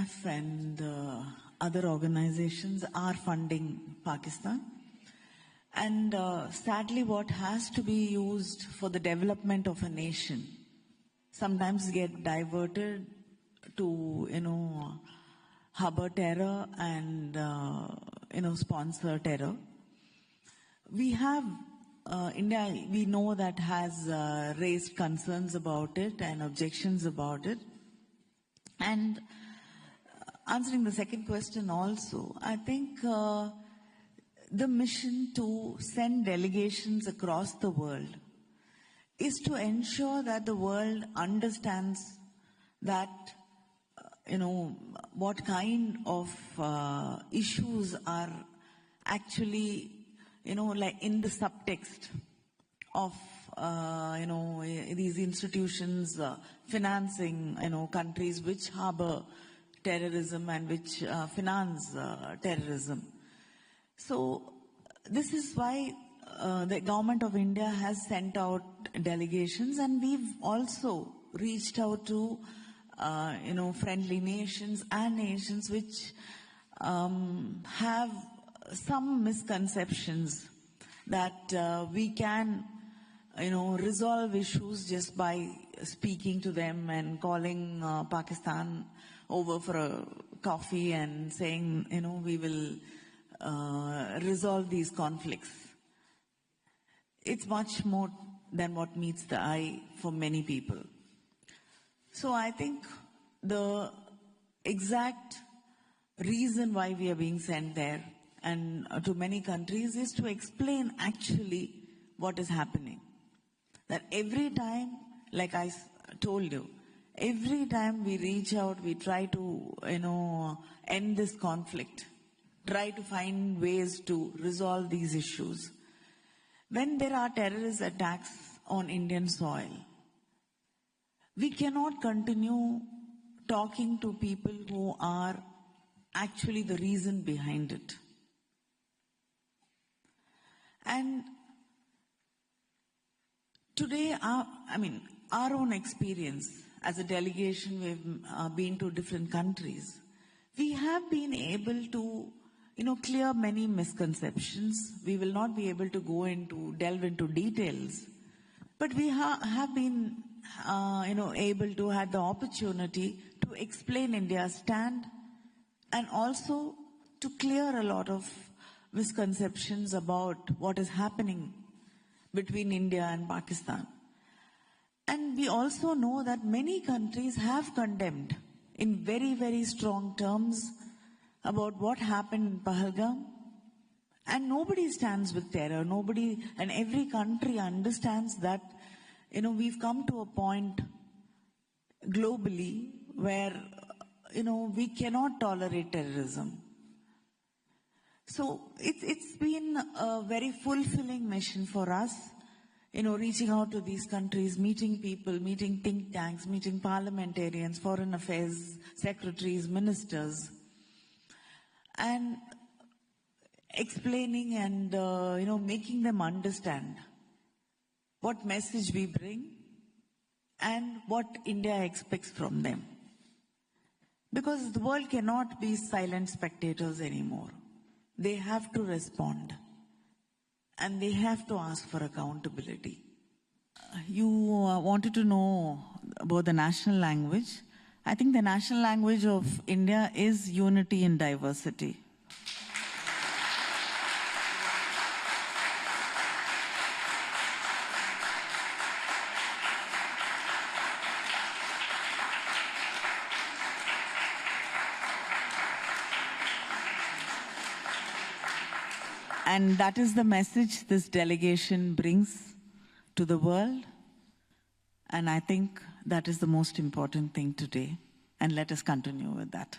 UNICEF and other organizations are funding Pakistan. And sadly, what has to be used for the development of a nation sometimes get diverted to, harbor terror and, sponsor terror. We have, India, we know that has raised concerns about it and objections about it. And answering the second question also, I think the mission to send delegations across the world is to ensure that the world understands that, what kind of issues are actually, like in the subtext of, these institutions financing, countries which harbor terrorism and which finance terrorism. So this is why the government of India has sent out delegations, and we've also reached out to, friendly nations and nations which have some misconceptions that we can, resolve issues just by speaking to them and calling Pakistan over for a coffee and saying, we will resolve these conflicts. It's much more than what meets the eye for many people. So I think the exact reason why we are being sent there and to many countries is to explain actually what is happening. That every time, like I told you, every time we reach out, we try to, end this conflict, try to find ways to resolve these issues. When there are terrorist attacks on Indian soil, we cannot continue talking to people who are actually the reason behind it. And today, our own experience as a delegation, we've been to different countries. We have been able to, clear many misconceptions. We will not be able to delve into details, but we have been, able to have the opportunity to explain India's stand and also to clear a lot of misconceptions about what is happening between India and Pakistan. And we also know that many countries have condemned in very, very strong terms about what happened in Pahalgam. And nobody stands with terror. Nobody, and every country understands that, we've come to a point globally where, we cannot tolerate terrorism. So it's been a very fulfilling mission for us, reaching out to these countries, meeting people, meeting think tanks, meeting parliamentarians, foreign affairs secretaries, ministers, and explaining and, making them understand what message we bring and what India expects from them. Because the world cannot be silent spectators anymore. They have to respond. And they have to ask for accountability. You wanted to know about the national language. I think the national language of India is unity in diversity. And that is the message this delegation brings to the world. And I think that is the most important thing today. And let us continue with that.